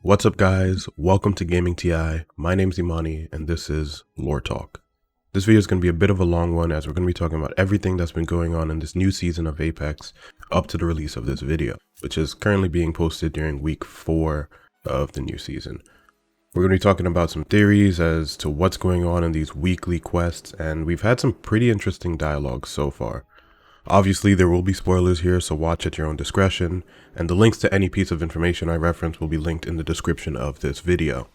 What's up guys, welcome to gamingti. My name's Imani and this is Lore Talk. This video is going to be a bit of a long one as we're going to be talking about everything that's been going on in this new season of Apex up to the release of this video, which is currently being posted during week 4 of the new season. We're going to be talking about some theories as to what's going on in these weekly quests, and we've had some pretty interesting dialogue so far. Obviously, there will be spoilers here, so watch at your own discretion, and the links to any piece of information I reference will be linked in the description of this video.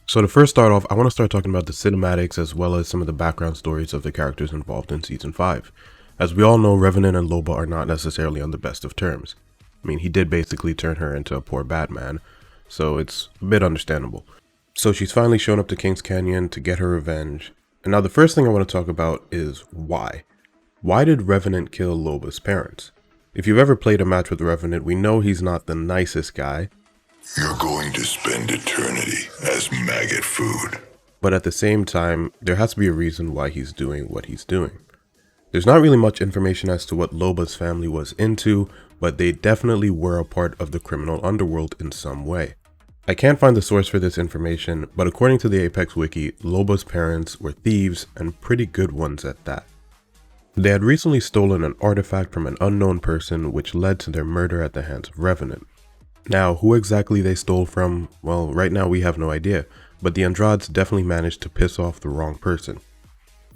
So to first start off, I want to start talking about the cinematics as well as some of the background stories of the characters involved in Season 5. As we all know, Revenant and Loba are not necessarily on the best of terms. I mean, he did basically turn her into a poor Batman, so it's a bit understandable. So she's finally shown up to King's Canyon to get her revenge, and now the first thing I want to talk about is why. Why did Revenant kill Loba's parents? If you've ever played a match with Revenant, we know he's not the nicest guy. You're going to spend eternity as maggot food. But at the same time, there has to be a reason why he's doing what he's doing. There's not really much information as to what Loba's family was into, but they definitely were a part of the criminal underworld in some way. I can't find the source for this information, but according to the Apex wiki, Loba's parents were thieves and pretty good ones at that. They had recently stolen an artifact from an unknown person which led to their murder at the hands of Revenant. Now, who exactly they stole from, well, right now we have no idea, but the Andrades definitely managed to piss off the wrong person.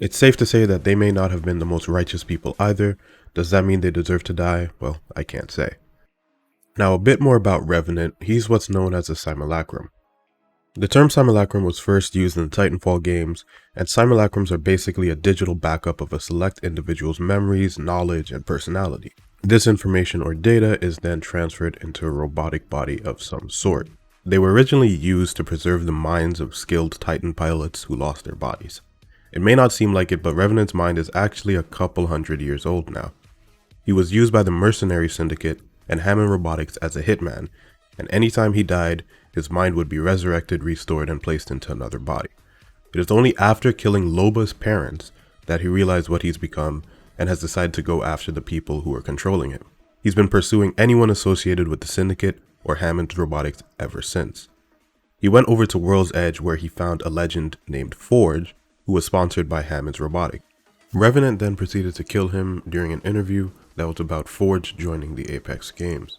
It's safe to say that they may not have been the most righteous people either. Does that mean they deserve to die? Well, I can't say. Now, a bit more about Revenant. He's what's known as a simulacrum. The term simulacrum was first used in the Titanfall games, and simulacrums are basically a digital backup of a select individual's memories, knowledge, and personality. This information or data is then transferred into a robotic body of some sort. They were originally used to preserve the minds of skilled Titan pilots who lost their bodies. It may not seem like it, but Revenant's mind is actually a couple hundred years old now. He was used by the Mercenary Syndicate and Hammond Robotics as a hitman, and anytime he died, his mind would be resurrected, restored, and placed into another body. It is only after killing Loba's parents that he realized what he's become and has decided to go after the people who are controlling him. He's been pursuing anyone associated with the Syndicate or Hammond Robotics ever since. He went over to World's Edge where he found a legend named Forge who was sponsored by Hammond's Robotics. Revenant then proceeded to kill him during an interview that was about Forge joining the Apex games.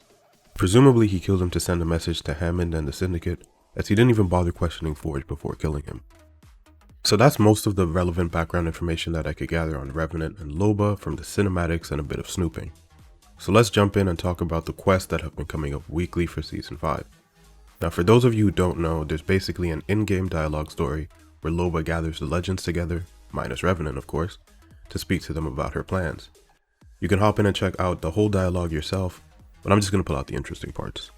Presumably he killed him to send a message to Hammond and the Syndicate, as he didn't even bother questioning Forge before killing him. So that's most of the relevant background information that I could gather on Revenant and Loba from the cinematics and a bit of snooping. So let's jump in and talk about the quests that have been coming up weekly for Season 5. Now for those of you who don't know, there's basically an in-game dialogue story where Loba gathers the legends together, minus Revenant of course, to speak to them about her plans. You can hop in and check out the whole dialogue yourself, but I'm just going to pull out the interesting parts.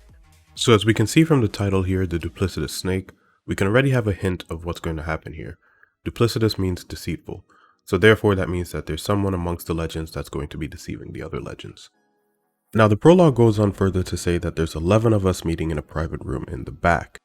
So as we can see from the title here, the duplicitous snake, we can already have a hint of what's going to happen here. Duplicitous means deceitful, so therefore that means that there's someone amongst the legends that's going to be deceiving the other legends. Now the prologue goes on further to say that there's 11 of us meeting in a private room in the back.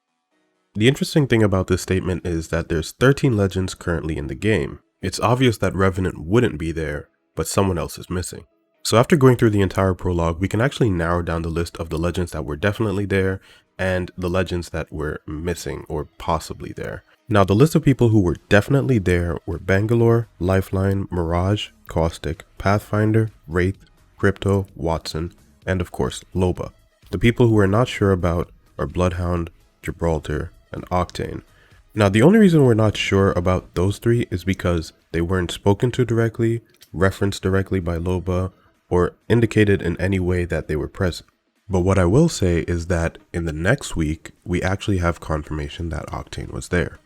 The interesting thing about this statement is that there's 13 legends currently in the game. It's obvious that Revenant wouldn't be there, but someone else is missing. So after going through the entire prologue, we can actually narrow down the list of the legends that were definitely there and the legends that were missing or possibly there. Now the list of people who were definitely there were Bangalore, Lifeline, Mirage, Caustic, Pathfinder, Wraith, Crypto, Watson, and of course Loba. The people who we're not sure about are Bloodhound, Gibraltar, and Octane. Now the only reason we're not sure about those three is because they weren't spoken to directly, referenced directly by Loba, or indicated in any way that they were present. But what I will say is that in the next week, we actually have confirmation that Octane was there.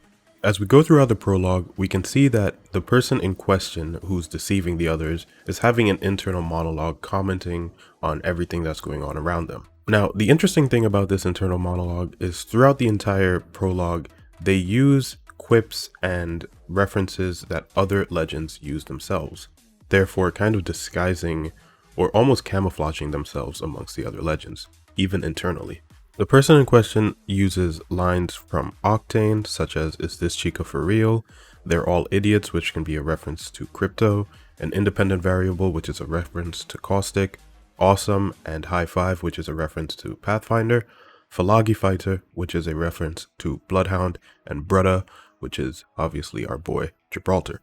As we go throughout the prologue, we can see that the person in question who's deceiving the others is having an internal monologue commenting on everything that's going on around them. Now, the interesting thing about this internal monologue is throughout the entire prologue, they use quips and references that other legends use themselves, therefore kind of disguising or almost camouflaging themselves amongst the other legends, even internally. The person in question uses lines from Octane, such as, "Is this Chica for real?" "They're all idiots," which can be a reference to Crypto, an independent variable, which is a reference to Caustic, "Awesome," and "High Five," which is a reference to Pathfinder. Falagi Fighter, which is a reference to Bloodhound, and Brudda, which is obviously our boy Gibraltar.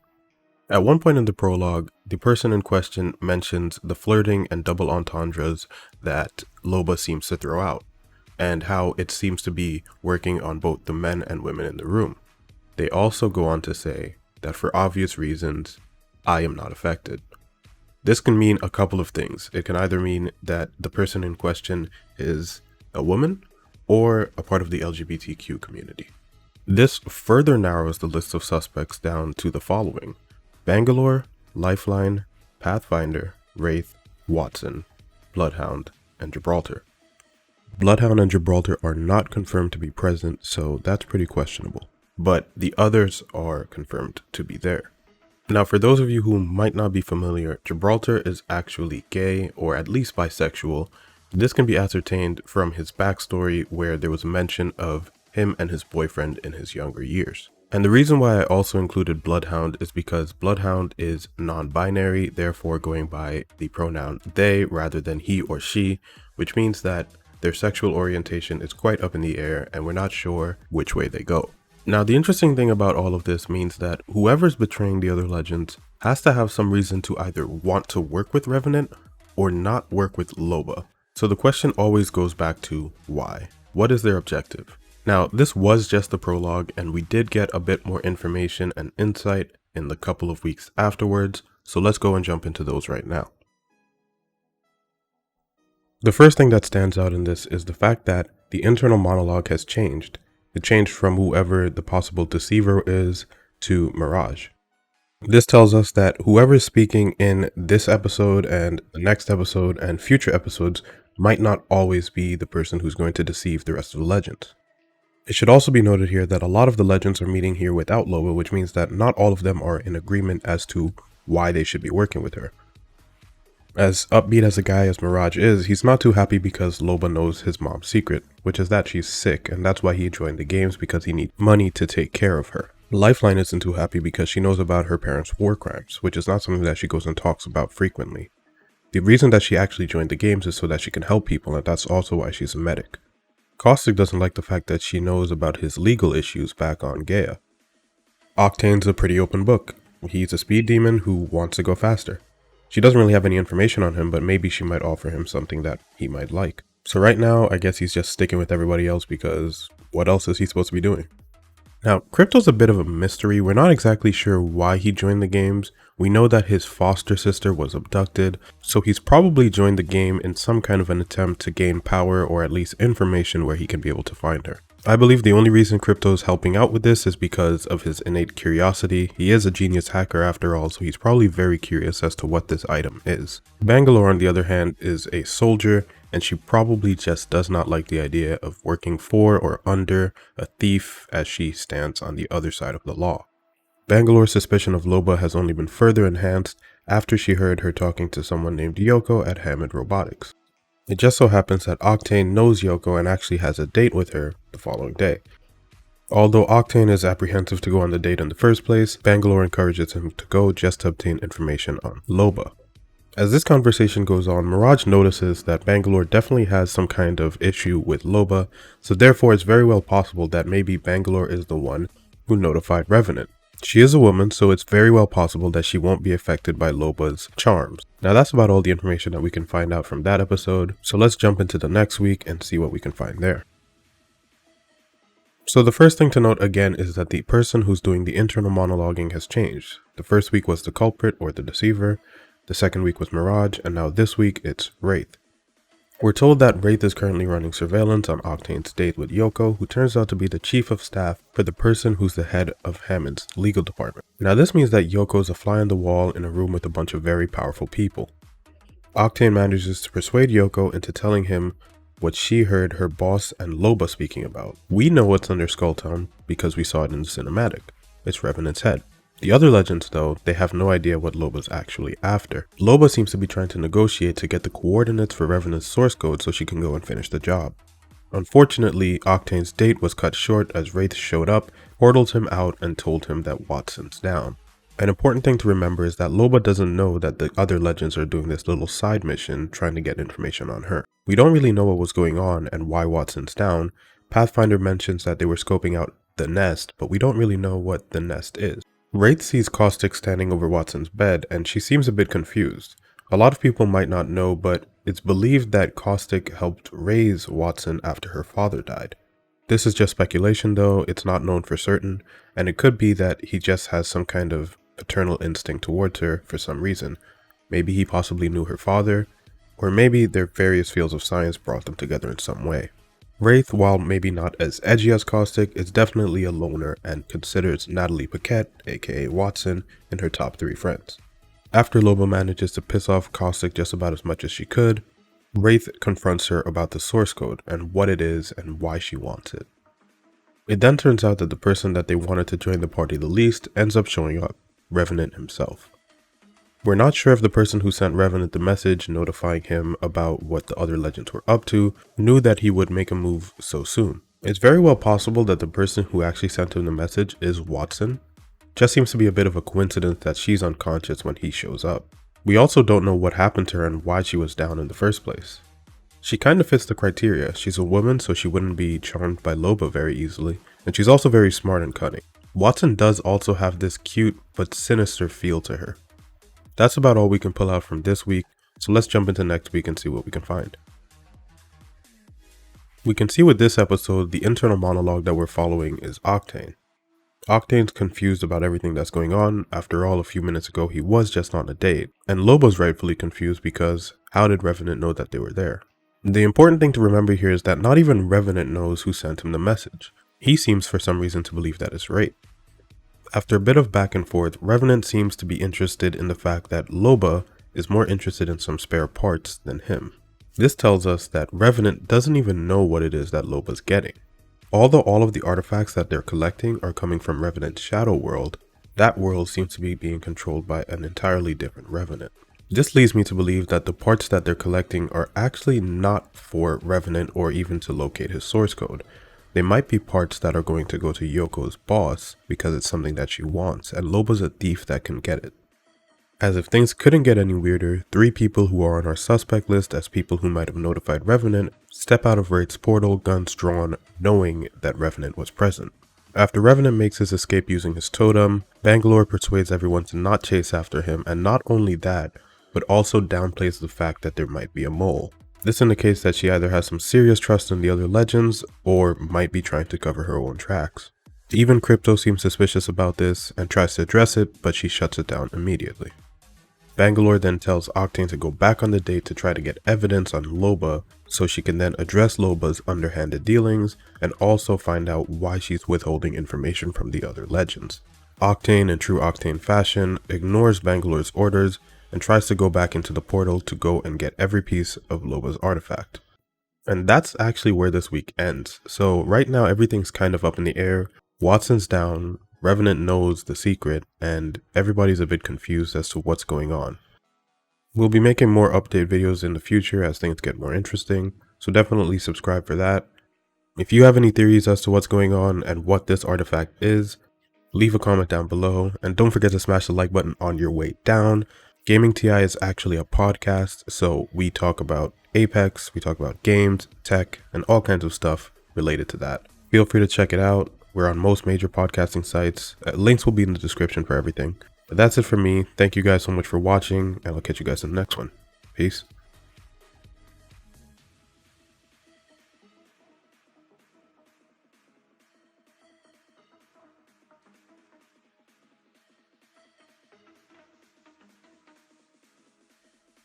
At one point in the prologue, the person in question mentions the flirting and double entendres that Loba seems to throw out, and how it seems to be working on both the men and women in the room. They also go on to say that for obvious reasons, I am not affected. This can mean a couple of things. It can either mean that the person in question is a woman or a part of the LGBTQ community. This further narrows the list of suspects down to the following: Bangalore, Lifeline, Pathfinder, Wraith, Watson, Bloodhound, and Gibraltar. Bloodhound and Gibraltar are not confirmed to be present, so that's pretty questionable. But the others are confirmed to be there. Now, for those of you who might not be familiar, Gibraltar is actually gay, or at least bisexual. This can be ascertained from his backstory, where there was mention of him and his boyfriend in his younger years. And the reason why I also included Bloodhound is because Bloodhound is non-binary, therefore going by the pronoun they rather than he or she, which means that their sexual orientation is quite up in the air and we're not sure which way they go. Now, the interesting thing about all of this means that whoever's betraying the other legends has to have some reason to either want to work with Revenant or not work with Loba. So the question always goes back to why? What is their objective? Now, this was just the prologue, and we did get a bit more information and insight in the couple of weeks afterwards, so let's go and jump into those right now. The first thing that stands out in this is the fact that the internal monologue has changed. It changed from whoever the possible deceiver is to Mirage. This tells us that whoever is speaking in this episode and the next episode and future episodes might not always be the person who's going to deceive the rest of the legends. It should also be noted here that a lot of the legends are meeting here without Loba, which means that not all of them are in agreement as to why they should be working with her. As upbeat as a guy as Mirage is, he's not too happy because Loba knows his mom's secret, which is that she's sick, and that's why he joined the games, because he needs money to take care of her. Lifeline isn't too happy because she knows about her parents' war crimes, which is not something that she goes and talks about frequently. The reason that she actually joined the games is so that she can help people, and that's also why she's a medic. Caustic doesn't like the fact that she knows about his legal issues back on Gaia. Octane's a pretty open book. He's a speed demon who wants to go faster. She doesn't really have any information on him, but maybe she might offer him something that he might like. So right now, I guess he's just sticking with everybody else because what else is he supposed to be doing? Now, Crypto's a bit of a mystery. We're not exactly sure why he joined the games. We know that his foster sister was abducted, so he's probably joined the game in some kind of an attempt to gain power or at least information where he can be able to find her. I believe the only reason Crypto's helping out with this is because of his innate curiosity. He is a genius hacker after all, so he's probably very curious as to what this item is. Bangalore, on the other hand, is a soldier, and she probably just does not like the idea of working for or under a thief, as she stands on the other side of the law. Bangalore's suspicion of Loba has only been further enhanced after she heard her talking to someone named Yoko at Hammond Robotics. It just so happens that Octane knows Yoko and actually has a date with her the following day. Although Octane is apprehensive to go on the date in the first place, Bangalore encourages him to go just to obtain information on Loba. As this conversation goes on, Mirage notices that Bangalore definitely has some kind of issue with Loba, so therefore it's very well possible that maybe Bangalore is the one who notified Revenant. She is a woman, so it's very well possible that she won't be affected by Loba's charms. Now that's about all the information that we can find out from that episode, so let's jump into the next week and see what we can find there. So the first thing to note again is that the person who's doing the internal monologuing has changed. The first week was the culprit or the deceiver, the second week was Mirage, and now this week it's Wraith. We're told that Wraith is currently running surveillance on Octane's date with Yoko, who turns out to be the chief of staff for the person who's the head of Hammond's legal department. Now this means that Yoko's a fly on the wall in a room with a bunch of very powerful people. Octane manages to persuade Yoko into telling him what she heard her boss and Loba speaking about. We know what's under Skulltown because we saw it in the cinematic. It's Revenant's head. The other legends, though, they have no idea what Loba's actually after. Loba seems to be trying to negotiate to get the coordinates for Revenant's source code so she can go and finish the job. Unfortunately, Octane's date was cut short as Wraith showed up, portaled him out, and told him that Watson's down. An important thing to remember is that Loba doesn't know that the other legends are doing this little side mission trying to get information on her. We don't really know what was going on and why Watson's down. Pathfinder mentions that they were scoping out the nest, but we don't really know what the nest is. Wraith sees Caustic standing over Watson's bed and she seems a bit confused. A lot of people might not know, but it's believed that Caustic helped raise Watson after her father died. This is just speculation though, it's not known for certain, and it could be that he just has some kind of paternal instinct towards her for some reason. Maybe he possibly knew her father, or maybe their various fields of science brought them together in some way. Wraith, while maybe not as edgy as Caustic, is definitely a loner and considers Natalie Paquette, aka Watson, in her top 3 friends. After Loba manages to piss off Caustic just about as much as she could, Wraith confronts her about the source code and what it is and why she wants it. It then turns out that the person that they wanted to join the party the least ends up showing up, Revenant himself. We're not sure if the person who sent Revenant the message notifying him about what the other legends were up to knew that he would make a move so soon. It's very well possible that the person who actually sent him the message is Watson. Just seems to be a bit of a coincidence that she's unconscious when he shows up. We also don't know what happened to her and why she was down in the first place. She kind of fits the criteria. She's a woman, so she wouldn't be charmed by Loba very easily, and she's also very smart and cunning. Watson does also have this cute but sinister feel to her. That's about all we can pull out from this week, so let's jump into next week and see what we can find. We can see with this episode, the internal monologue that we're following is Octane. Octane's confused about everything that's going on. After all, a few minutes ago he was just on a date, and Loba's rightfully confused because how did Revenant know that they were there? The important thing to remember here is that not even Revenant knows who sent him the message. He seems for some reason to believe that it's Wraith. After a bit of back and forth, Revenant seems to be interested in the fact that Loba is more interested in some spare parts than him. This tells us that Revenant doesn't even know what it is that Loba's getting. Although all of the artifacts that they're collecting are coming from Revenant's shadow world, that world seems to be being controlled by an entirely different Revenant. This leads me to believe that the parts that they're collecting are actually not for Revenant or even to locate his source code. They might be parts that are going to go to Yoko's boss because it's something that she wants, and Loba's a thief that can get it. As if things couldn't get any weirder, 3 people who are on our suspect list as people who might have notified Revenant step out of Wraith's portal, guns drawn, knowing that Revenant was present. After Revenant makes his escape using his totem, Bangalore persuades everyone to not chase after him, and not only that, but also downplays the fact that there might be a mole. This indicates that she either has some serious trust in the other legends, or might be trying to cover her own tracks. Even Crypto seems suspicious about this and tries to address it, but she shuts it down immediately. Bangalore then tells Octane to go back on the date to try to get evidence on Loba, so she can then address Loba's underhanded dealings and also find out why she's withholding information from the other legends. Octane, in true Octane fashion, ignores Bangalore's orders and tries to go back into the portal to go and get every piece of Loba's artifact. And that's actually where this week ends. So right now everything's kind of up in the air. Watson's down, Revenant knows the secret, and everybody's a bit confused as to what's going on. We'll be making more update videos in the future as things get more interesting, so definitely subscribe for that. If you have any theories as to what's going on and what this artifact is, leave a comment down below, and don't forget to smash the like button on your way down. Gamingti is actually a podcast, so we talk about Apex, we talk about games, tech, and all kinds of stuff related to that. Feel free to check it out. We're on most major podcasting sites. Links will be in the description for everything. But that's it for me. Thank you guys so much for watching, and I'll catch you guys in the next one. Peace.